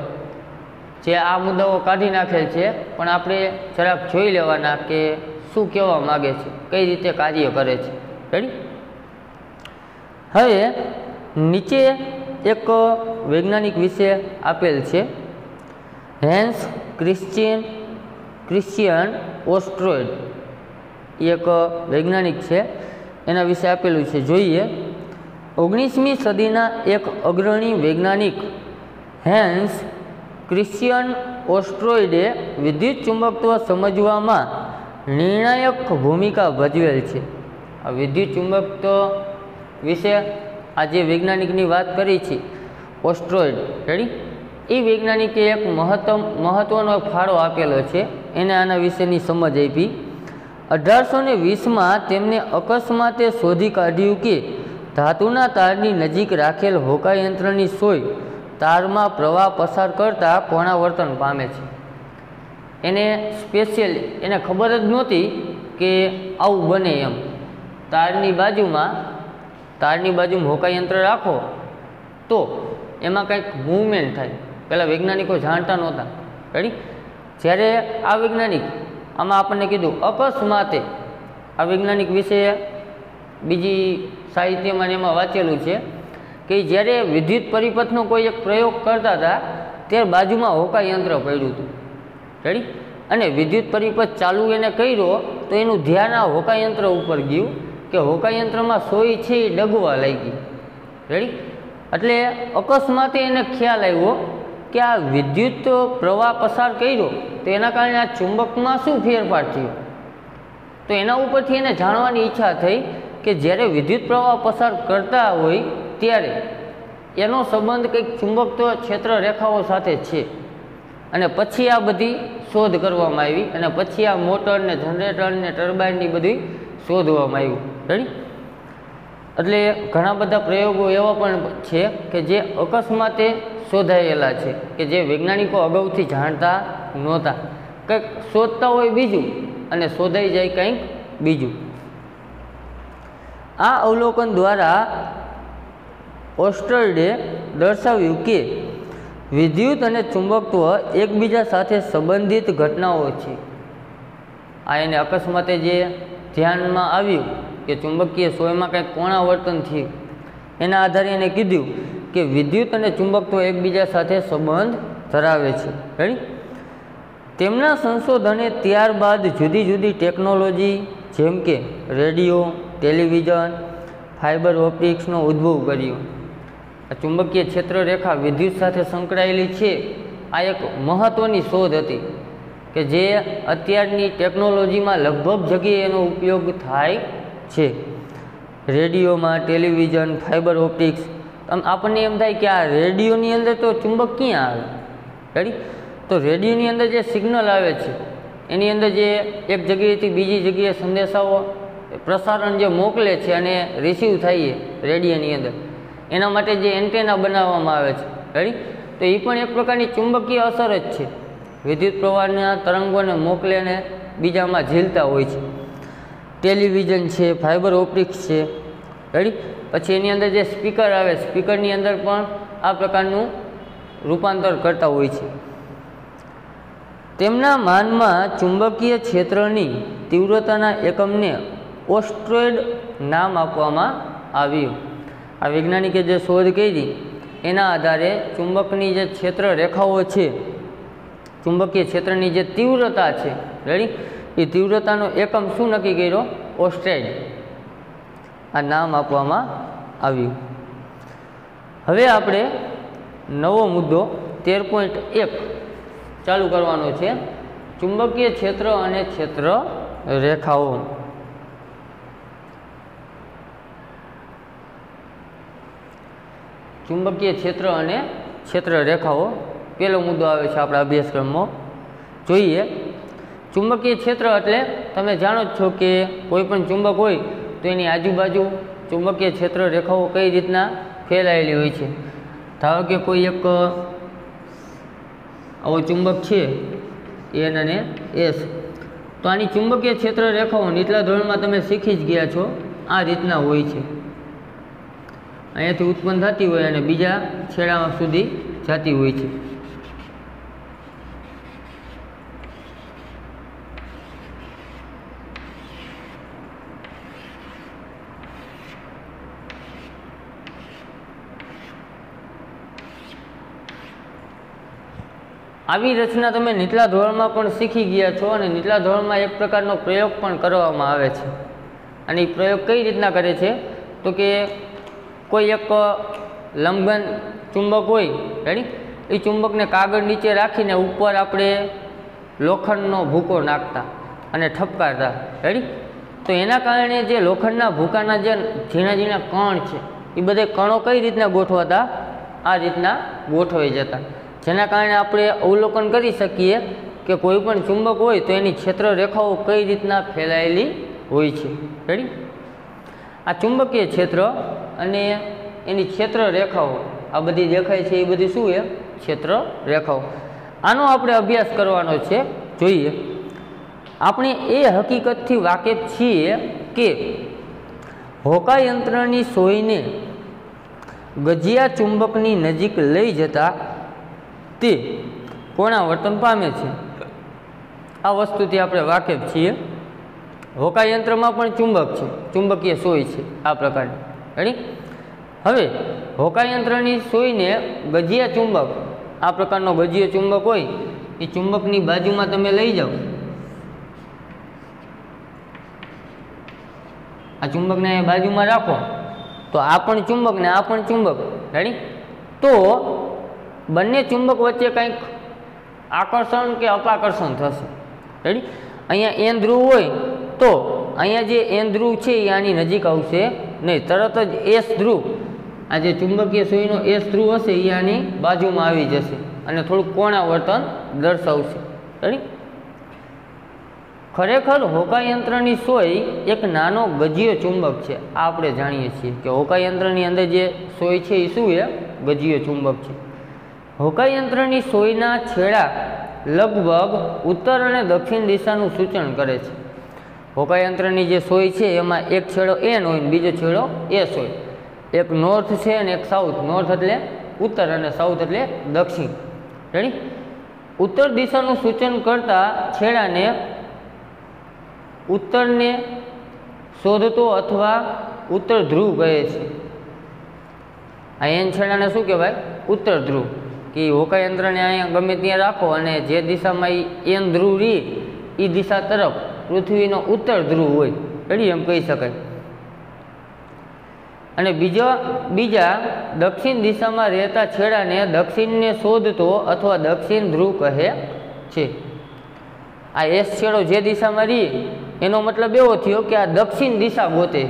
જે આ મુદ્દાઓ કાઢી નાખેલ છે, પણ આપણે જરાક જોઈ લેવાના કે શું કહેવા માગે છે, કઈ રીતે કાર્ય કરે છે, રેડી. હવે નીચે એક વૈજ્ઞાનિક વિશે આપેલ છે, હેન્સ ક્રિશ્ચિયન ઓસ્ટ્રોઇડ, એક વૈજ્ઞાનિક છે, એના વિશે આપેલું છે. જોઈએ. 19મી સદીના એક અગ્રણી વૈજ્ઞાનિક હેન્સ ક્રિશ્ચિયન ઓસ્ટ્રોઇડે વિદ્યુત ચુંબકત્વ સમજવામાં નિર્ણાયક ભૂમિકા ભજવેલ છે. આ વિદ્યુત ચુંબકત્વ વિશે આ જે વૈજ્ઞાનિકની વાત કરી છે ઓસ્ટ્રોઇડ, રેડી, એ વૈજ્ઞાનિકે એક મહત્વનો ફાળો આપેલો છે. એને આના વિશેની સમજ આપી. 1820માં તેમને અકસ્માતે શોધી કાઢ્યું કે ધાતુના તારની નજીક રાખેલ હોકાયંત્રની સોય તારમાં પ્રવાહ પસાર કરતાં કોણાવર્તન પામે છે. એને એને ખબર જ નહોતી કે આવું બને એમ. તારની બાજુમાં હોકાયંત્ર રાખો તો એમાં કંઈક મૂવમેન્ટ થાય. પહેલાં વૈજ્ઞાનિકો જાણતા નહોતા, રેડી. જ્યારે આ વૈજ્ઞાનિક આમાં આપણને કીધું અકસ્માતે, આ વૈજ્ઞાનિક વિશે બીજી સાહિત્યમાં એમાં વાંચેલું છે કે જ્યારે વિદ્યુત પરિપથનો કોઈ એક પ્રયોગ કરતા હતા ત્યારે બાજુમાં હોકાયંત્ર પડ્યું હતું, રેડી. અને વિદ્યુત પરિપથ ચાલુ એને કર્યો તો એનું ધ્યાન આ હોકાયંત્ર ઉપર ગયું કે હોકાયંત્રમાં સોય છે એ ડગવા લાગી. રેડી? એટલે અકસ્માતે એને ખ્યાલ આવ્યો કે આ વિદ્યુત પ્રવાહ પસાર કર્યો તો એના કારણે આ ચુંબકમાં શું ફેરફાર થયો. તો એના ઉપરથી એને જાણવાની ઈચ્છા થઈ કે જ્યારે વિદ્યુત પ્રવાહ પસાર કરતા હોય ત્યારે એનો સંબંધ કંઈક ચુંબકત્વ ક્ષેત્ર રેખાઓ સાથે છે. અને પછી આ બધી શોધ કરવામાં આવી અને પછી આ મોટર ને જનરેટર ને ટર્બાઇનની બધી શોધવામાં આવ્યું. રેડી? એટલે ઘણા બધા પ્રયોગો એવા પણ છે કે જે અકસ્માતે શોધાયેલા છે કે જે વૈજ્ઞાનિકો અગાઉથી જાણતા નહોતા. કંઈક શોધતા હોય બીજું અને શોધાઈ જાય કંઈક બીજું. આ અવલોકન દ્વારા ઓસ્ટર્ડે દર્શાવ્યું કે વિદ્યુત અને ચુંબકત્વ એકબીજા સાથે સંબંધિત ઘટનાઓ છે. આ એને અકસ્માતે જે ધ્યાનમાં આવ્યું કે ચુંબકીય સોયમાં કંઈક કોણાવર્તન થયું એના આધારે એને કીધું કે વિદ્યુત અને ચુંબકત્વ એકબીજા સાથે સંબંધ ધરાવે છે. રેડી? તેમના સંશોધને ત્યારબાદ જુદી જુદી ટેકનોલોજી જેમ કે રેડિયો, ટેલિવિઝન, ફાઇબર ઓપ્ટિક્સનો ઉદ્ભવ કર્યો. આ ચુંબકીય ક્ષેત્ર રેખા વિદ્યુત સાથે સંકળાયેલી છે. આ એક મહત્ત્વની શોધ હતી કે જે અત્યારની ટેકનોલોજીમાં લગભગ જગ્યાએ એનો ઉપયોગ થાય છે. રેડિયોમાં, ટેલિવિઝન, ફાઇબર ઓપ્ટિક્સ. આપણને એમ થાય કે આ રેડિયોની અંદર તો ચુંબક ક્યાં આવે? રેડી? તો રેડિયોની અંદર જે સિગ્નલ આવે છે એની અંદર જે એક જગ્યાએથી બીજી જગ્યાએ સંદેશાઓ પ્રસારણ જે મોકલે છે અને રિસીવ થાય રેડિયોની અંદર એના માટે જે એન્ટેના બનાવવામાં આવે છે. રેડી? તો એ પણ એક પ્રકારની ચુંબકીય અસર જ છે. વિદ્યુત પ્રવાહના તરંગોને મોકલે અને બીજામાં ઝીલતા હોય છે. ટેલિવિઝન છે, ફાઇબર ઓપ્ટિક્સ છે. રેડી? પછી એની અંદર જે સ્પીકર આવે સ્પીકરની અંદર પણ આ પ્રકારનું રૂપાંતર કરતા હોય છે. તેમના માનમાં ચુંબકીય ક્ષેત્રની તીવ્રતાના એકમને ઓસ્ટ્રોઇડ નામ આપવામાં આવ્યું. આ વૈજ્ઞાનિકે જે શોધ કરી એના આધારે ચુંબકની જે ક્ષેત્ર રેખાઓ છે, ચુંબકીય ક્ષેત્રની જે તીવ્રતા છે, રેડી, એ તીવ્રતાનો એકમ શું નક્કી કર્યો? ઓસ્ટ્રોઇડ. આ નામ આપવામાં આવ્યું. હવે આપણે નવો મુદ્દો 13.1 ચાલુ કરવાનો છે. ચુંબકીય ક્ષેત્ર અને ક્ષેત્ર રેખાઓ. ચુંબકીય ક્ષેત્ર અને ક્ષેત્ર રેખાઓ પહેલો મુદ્દો આવે છે આપણા અભ્યાસક્રમમાં. જોઈએ, ચુંબકીય ક્ષેત્ર એટલે તમે જાણો જ છો કે કોઈ પણ ચુંબક હોય તો એની આજુબાજુ ચુંબકીય ક્ષેત્ર રેખાઓ કઈ રીતના ફેલાયેલી હોય છે. ધારો કે કોઈ એક આવો ચુંબક છે એન અને એસ, તો આની ચુંબકીય ક્ષેત્ર રેખાઓ નીચલા ધોરણમાં તમે શીખી જ ગયા છો. આ રીતના હોય છે. અહીંયાથી ઉત્પન્ન થતી હોય અને બીજા છેડા સુધી જતી હોય છે. આવી રચના તમે નીચલા ધોરણમાં પણ શીખી ગયા છો અને નીચલા ધોરણમાં એક પ્રકારનો પ્રયોગ પણ કરવામાં આવે છે. અને એ પ્રયોગ કઈ રીતના કરે છે તો કે કોઈ એક લંબઘન ચુંબક હોય, રેડી, એ ચુંબકને કાગળ નીચે રાખીને ઉપર આપણે લોખંડનો ભૂકો નાખતા અને ઠપકારતા. રેડી? તો એના કારણે જે લોખંડના ભૂકાના જે ઝીણા ઝીણા કણ છે એ બધા કણો કઈ રીતના ગોઠવાતા? આ રીતના ગોઠવાઈ જતા. જેના કારણે આપણે અવલોકન કરી શકીએ કે કોઈ પણ ચુંબક હોય તો એની ક્ષેત્ર રેખાઓ કઈ રીતના ફેલાયેલી હોય છે. રેડી? આ ચુંબકીય ક્ષેત્ર અને એની ક્ષેત્ર રેખાઓ આ બધી દેખાય છે એ બધી શું છે? ક્ષેત્ર રેખાઓ. આનો આપણે અભ્યાસ કરવાનો છે. જોઈએ, આપણે એ હકીકતથી વાકેફ છીએ કે હોકાયંત્રની સોયને ગજિયા ચુંબકની નજીક લઈ જતા તે કોણાવર્તન પામે છે. આ વસ્તુથી આપણે વાકેફ છીએ. હોકાયંત્રમાં પણ ચુંબક છે, ચુંબકીય સોય છે આ પ્રકારની. રેડી? હવે હોકાયંત્રની સોયને ગજિયા ચુંબક, આ પ્રકારનો ગજિયો ચુંબક હોય એ ચુંબકની બાજુમાં તમે લઈ જાઓ, આ ચુંબકને બાજુમાં રાખો તો આ પણ ચુંબક ને આ પણ ચુંબક, રેડી? તો બંને ચુંબક વચ્ચે કંઈક આકર્ષણ કે અપાકર્ષણ થશે, રેડી? અહીંયા એન ધ્રુવ હોય તો અહીંયા જે એન ધ્રુવ છે એ આની નજીક આવશે નહીં, તરત જ એસ ધ્રુવ, આ જે ચુંબકીય સુઈનો એસ ધ્રુવ હશે એ આની બાજુમાં આવી જશે અને થોડુંક કોણાવર્તન દર્શાવશે, રેડી? ખરેખર હોકાયંત્રની સોય એક નાનો ગજીય ચુંબક છે, આ આપણે જાણીએ છીએ કે હોકાયંત્રની અંદર જે સોય છે એ શું છે? ગજીય ચુંબક છે. હોકાયંત્રની સોયના છેડા લગભગ ઉત્તર અને દક્ષિણ દિશાનું સૂચન કરે છે. હોકાયંત્રની જે સોય છે એમાં એક છેડો એન હોય, બીજો છેડો એસ હોય, એક નોર્થ છે અને એક સાઉથ. નોર્થ એટલે ઉત્તર અને સાઉથ એટલે દક્ષિણ, રેડી? ઉત્તર દિશાનું સૂચન કરતા છેડાને ઉત્તરને શોધતો અથવા ઉત્તર ધ્રુવ કહે છે. આ એન છેડાને શું કહેવાય? ઉત્તર ધ્રુવ. કે હોકાયંત્રને અહીંયા ગમે ત્યાં રાખો અને જે દિશામાં એન ધ્રુવ રહી એ દિશા તરફ પૃથ્વીનો ઉત્તર ધ્રુવ હોય, રેડી? એમ કહી શકાય. અને બીજા દક્ષિણ દિશામાં રહેતા છેડાને દક્ષિણને શોધતો અથવા દક્ષિણ ધ્રુવ કહે છે. આ એસ છેડો જે દિશામાં રહી એનો મતલબ એવો થયો કે આ દક્ષિણ દિશા ગોતે,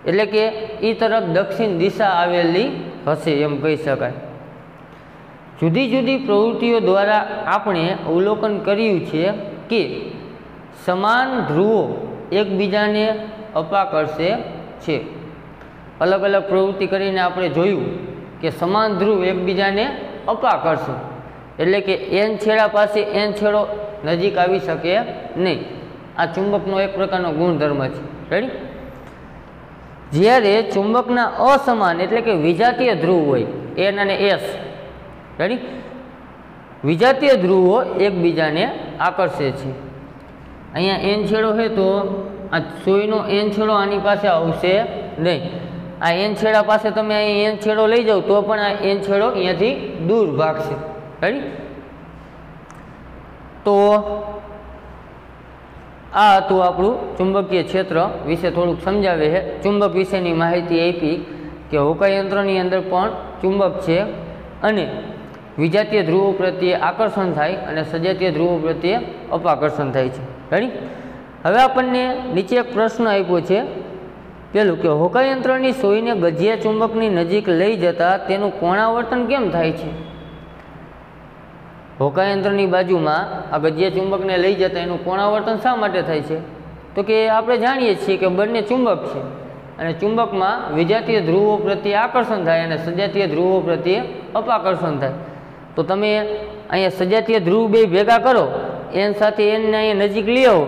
એટલે કે એ તરફ દક્ષિણ દિશા આવેલી હશે એમ કહી શકાય. જુદી જુદી પ્રવૃત્તિઓ દ્વારા આપણે અવલોકન કર્યું છે કે સમાન ધ્રુવો એકબીજાને અપાકર્ષે છે. અલગ અલગ પ્રવૃત્તિ કરીને આપણે જોયું કે સમાન ધ્રુવ એકબીજાને અપાકર્ષે, એટલે કે એન છેડા પાસે એન છેડો નજીક આવી શકે નહીં. આ ચુંબકનો એક પ્રકારનો ગુણધર્મ છે, રેડી? જ્યારે ચુંબકના અસમાન એટલે કે વિજાતીય ધ્રુવ હોય, એન અને એસ, રેડી? વિજાતીય ધ્રુવો એકબીજાને આકર્ષે છે. અહીંયા એન છેડો છે તો આ સોયનો એન છેડો આની પાસે આવશે નહીં. આ એન છેડા પાસે તમે અહીં એન છેડો લઈ જાઓ તો પણ આ એન છેડો અહીંયાથી દૂર ભાગશે, રેડી? તો આ હતું આપણું ચુંબકીય ક્ષેત્ર વિશે થોડુંક સમજાવે છે. ચુંબક વિશેની માહિતી આપી કે હોકાયંત્રની અંદર પણ ચુંબક છે અને વિજાતીય ધ્રુવો પ્રત્યે આકર્ષણ થાય અને સજાતીય ધ્રુવો પ્રત્યે અપાકર્ષણ થાય છે, રેડી? હવે આપણને નીચે એક પ્રશ્ન આપ્યો છે. પેલું કે હોકાયંત્રની સોયને ગજિયા ચુંબકની નજીક લઈ જતા તેનું કોણાવર્તન કેમ થાય છે? હોકાયંત્રની બાજુમાં આ ગજિયા ચુંબકને લઈ જતા એનું કોણાવર્તન શા માટે થાય છે? તો કે આપણે જાણીએ છીએ કે બંને ચુંબક છે અને ચુંબકમાં વિજાતીય ધ્રુવો પ્રત્યે આકર્ષણ થાય અને સજાતીય ધ્રુવો પ્રત્યે અપાકર્ષણ થાય. તો તમે અહીંયા સજાતીય ધ્રુવ બે ભેગા કરો, એન સાથે એનને અહીંયા નજીક લઈ આવો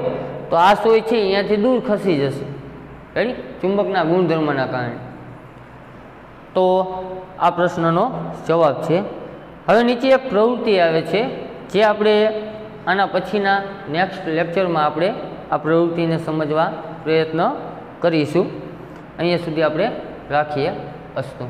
તો આ સોય છે અહીંયાથી દૂર ખસી જશે, રેડી? ચુંબકના ગુણધર્મના કારણે. તો આ પ્રશ્નનો જવાબ છે. હવે નીચે એક પ્રવૃત્તિ આવે છે જે આપણે આના પછીના નેક્સ્ટ લેક્ચરમાં આપણે આ પ્રવૃત્તિને સમજવા પ્રયત્ન કરીશું. અહીંયા સુધી આપણે રાખીએ. અસ્તુ.